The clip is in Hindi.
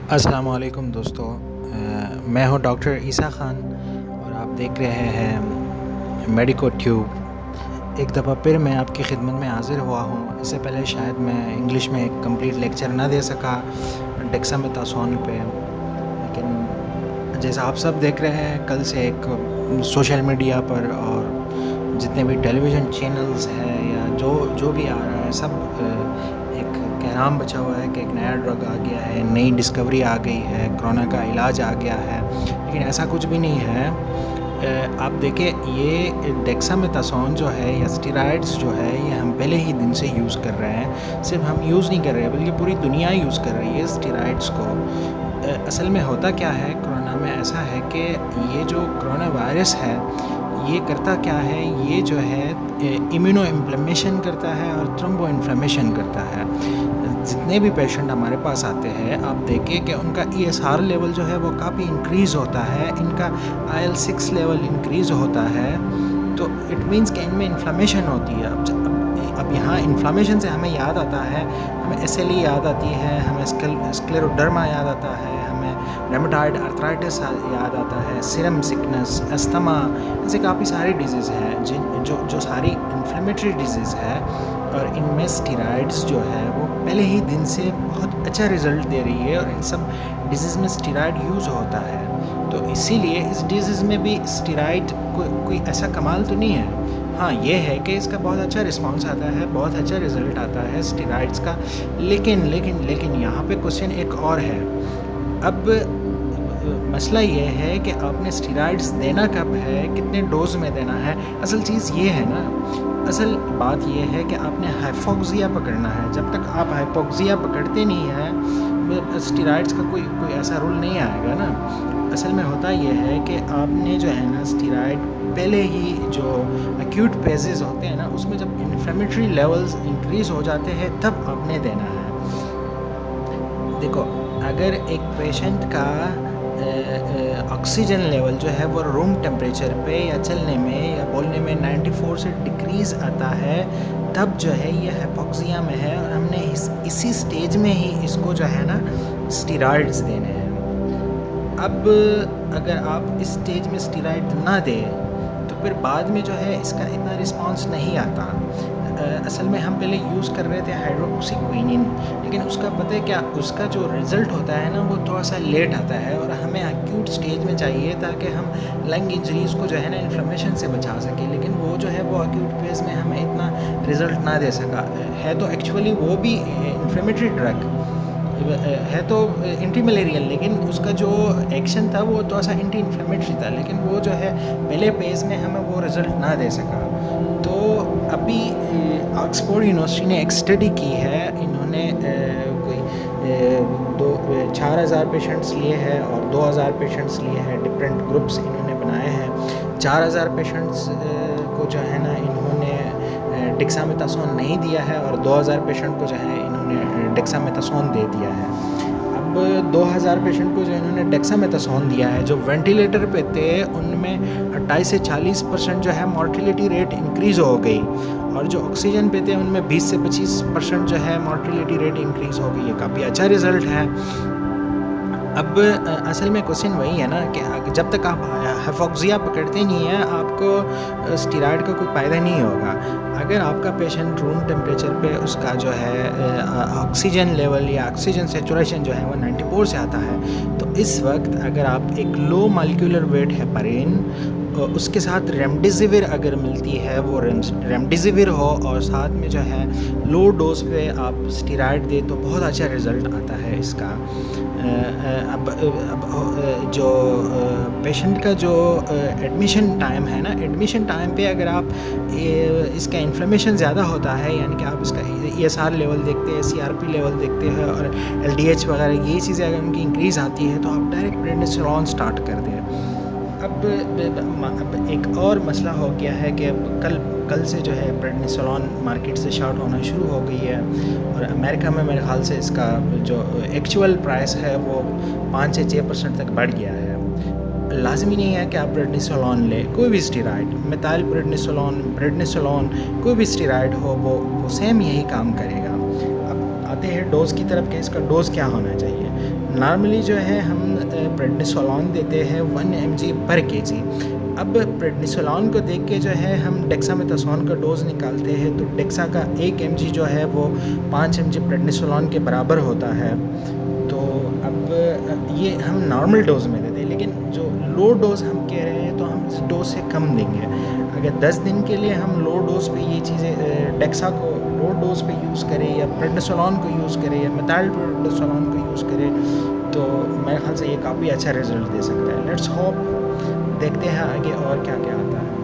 अस्सलाम वालेकुम दोस्तों। मैं हूं डॉक्टर ईसा ख़ान और आप देख रहे हैं मेडिको ट्यूब। एक दफ़ा फिर मैं आपकी खिदमत में हाज़िर हुआ हूं। इससे पहले शायद मैं इंग्लिश में एक कंप्लीट लेक्चर ना दे सका डेक्सामेथासोन पे, लेकिन जैसा आप सब देख रहे हैं, कल से एक सोशल मीडिया पर और जितने भी टेलीविज़न चैनल्स हैं या जो भी आ रहा है, सब एक कहराम बचा हुआ है कि एक नया ड्रग आ गया है, नई डिस्कवरी आ गई है, कोरोना का इलाज आ गया है। लेकिन ऐसा कुछ भी नहीं है। आप देखें, ये डेक्सामेथासोन जो है या स्टेरॉइड्स जो है, ये हम पहले ही दिन से यूज़ कर रहे हैं। सिर्फ हम यूज़ नहीं कर रहे हैं, बल्कि पूरी दुनिया यूज़ कर रही है स्टेरॉइड्स को। असल में होता क्या है कोरोना में, ऐसा है कि ये जो कोरोना वायरस है, ये करता क्या है, ये जो है इम्यूनो इन्फ्लेमेशन करता है और थ्रोम्बो इन्फ्लेमेशन करता है। जितने भी पेशेंट हमारे पास आते हैं, आप देखें कि उनका ESR लेवल जो है वो काफ़ी इंक्रीज़ होता है, इनका IL-6 लेवल इंक्रीज़ होता है। तो इट मीन्स कि इनमें इन्फ्लेमेशन होती है। अब यहाँ इन्फ्लेमेशन से हमें याद आता है, हमें SLE याद आती है, हमें स्क्लेरोडर्मा याद आता है, हमें रेमेटॉइड आर्थराइटिस याद आता है, सीरम सिकनेस, अस्थमा, ऐसे काफ़ी सारी डिजीज़ हैं जो सारी इन्फ्लेमेटरी डिजीज़ है। और इनमें स्टेरॉइड्स जो है वो पहले ही दिन से बहुत अच्छा रिज़ल्ट दे रही है और इन सब डिजीज़ में स्टेरॉइड यूज़ होता है। तो इसीलिए इस डिजीज़ में भी स्टेरॉइड कोई ऐसा कमाल तो नहीं है। हाँ, ये है कि इसका बहुत अच्छा रिस्पॉन्स आता है, बहुत अच्छा रिज़ल्ट आता है स्टेरॉइड्स का। लेकिन यहाँ पे क्वेश्चन एक और है। अब मसला ये है कि आपने स्टेरॉइड्स देना कब है, कितने डोज़ में देना है। असल चीज़ ये है ना, असल बात ये है कि आपने हाइपोक्सिया पकड़ना है। जब तक आप हाइपोक्सिया पकड़ते नहीं हैं, स्टेरॉइड्स का कोई ऐसा रूल नहीं आएगा ना। असल में होता ये है कि आपने जो है ना, स्टेरॉइड पहले ही जो एक्यूट फेजेस होते हैं ना, उसमें जब इन्फ्लेमेटरी लेवल्स इंक्रीज़ हो जाते हैं, तब आपने देना है। देखो, अगर एक पेशेंट का ऑक्सीजन लेवल जो है वो रूम टेम्परेचर पे या चलने में या बोलने में 94 से डिक्रीज़ आता है, तब जो है ये हाइपोक्सिया में है और हमने इसी स्टेज में ही इसको जो है ना स्टेरॉइड्स देने हैं। अब अगर आप इस स्टेज में स्टेरॉइड ना दें, तो फिर बाद में जो है इसका इतना रिस्पॉन्स नहीं आता। असल में हम पहले यूज़ कर रहे थे हाइड्रोक्सीक्विनिन, लेकिन उसका पता है क्या, उसका जो रिज़ल्ट होता है ना, वो थोड़ा सा लेट आता है और हमें एक्यूट स्टेज में चाहिए ताकि हम लंग इंजरीज़ को जो है ना इन्फ्लेमेशन से बचा सकें। लेकिन वो जो है वो एक्यूट फेज़ में हमें इतना रिज़ल्ट ना दे सका है। तो एक्चुअली वो भी इन्फ्लेमेटरी ड्रग है, तो एंटी मलेरियल, लेकिन उसका जो एक्शन था वो थोड़ा सा एंटी इन्फ्लेमेटरी था, लेकिन वो जो है पहले फेज़ में हमें वो रिज़ल्ट ना दे सका। तो अभी ऑक्सफोर्ड यूनिवर्सिटी ने एक स्टडी की है। इन्होंने कोई 4,000 पेशेंट्स लिए हैं और 2,000 पेशेंट्स लिए हैं। डिफरेंट ग्रुप्स इन्होंने बनाए हैं। 4,000 पेशेंट्स को जो है ना इन्होंने डेक्सामेथासोन नहीं दिया है और 2,000 पेशेंट को जो है इन्होंने डेक्सामेथासोन दे दिया है। अब 2,000 पेशेंट को जो इन्होंने डेक्सामेथासोन दिया है, जो वेंटिलेटर पे थे, उनमें 28 से 40% जो है मॉर्टिलिटी रेट इंक्रीज़ हो गई, और जो ऑक्सीजन पे थे उनमें 20 से 25% जो है मॉर्टिलिटी रेट इंक्रीज़ हो गई है। काफ़ी अच्छा रिज़ल्ट है। अब असल में क्वेश्चन वही है ना कि जब तक आप हाइपोक्सिया पकड़ते नहीं हैं, आपको स्टेरॉइड का कोई फ़ायदा नहीं होगा। अगर आपका पेशेंट रूम टेम्परेचर पे उसका जो है ऑक्सीजन लेवल या ऑक्सीजन सैचुरेशन जो है वो 94 से आता है, तो इस वक्त अगर आप एक लो मॉलिक्यूलर वेट हेपारिन, उसके साथ रेमडेसिविर अगर मिलती है, वो रेमडेसिविर हो और साथ में जो है लो डोज पे आप स्टेरॉइड दे, तो बहुत अच्छा रिज़ल्ट आता है इसका। अब जो पेशेंट का जो एडमिशन टाइम है ना, एडमिशन टाइम पे अगर आप इसका इन्फ्लेमेशन ज़्यादा होता है, यानी कि आप इसका ESR लेवल देखते हैं, CRP लेवल देखते हैं और LDH वगैरह ये चीज़ें अगर उनकी इंक्रीज़ आती है, तो आप डायरेक्ट प्रेडनिसोलोन स्टार्ट कर दें। अब एक और मसला हो गया है कि अब कल से जो है प्रेडनिसोलोन मार्केट से शॉर्ट होना शुरू हो गई है, और अमेरिका में मेरे ख्याल से इसका जो एक्चुअल प्राइस है वो 5 से 6% तक बढ़ गया है। लाज़मी नहीं है कि आप प्रेडनिसोलोन लें, कोई भी स्टेरॉइड, मेथाइल प्रेडनिसोलोन, कोई भी स्टेरॉइड हो, वो सेम यही काम करेगा। अब आते हैं डोज़ की तरफ कि इसका डोज़ क्या होना चाहिए। नॉर्मली जो है हम प्रेडनिसोलोन देते हैं 1 mg पर kg। अब प्रेडनिसोलोन को देख के जो है हम डेक्सामेथासोन का डोज़ निकालते हैं, तो डेक्सा का 1 mg जो है वो 5 mg प्रेडनिसोलोन के बराबर होता है। तो अब ये हम नॉर्मल डोज़ में देते हैं, लेकिन जो लो डोज़ हम कह रहे हैं तो हम इस डोज़ से कम देंगे। अगर 10 दिन के लिए हम लो डोज़ पे ये चीज़ें डेक्सा को लो डोज़ पे यूज़ करें या प्रेडनिसोलोन को यूज़ करें या मेथाइल प्रेडनिसोलोन को यूज़ करें, तो मेरे ख्याल से ये काफ़ी अच्छा रिज़ल्ट दे सकता है। लेट्स होप, देखते हैं आगे और क्या क्या आता है।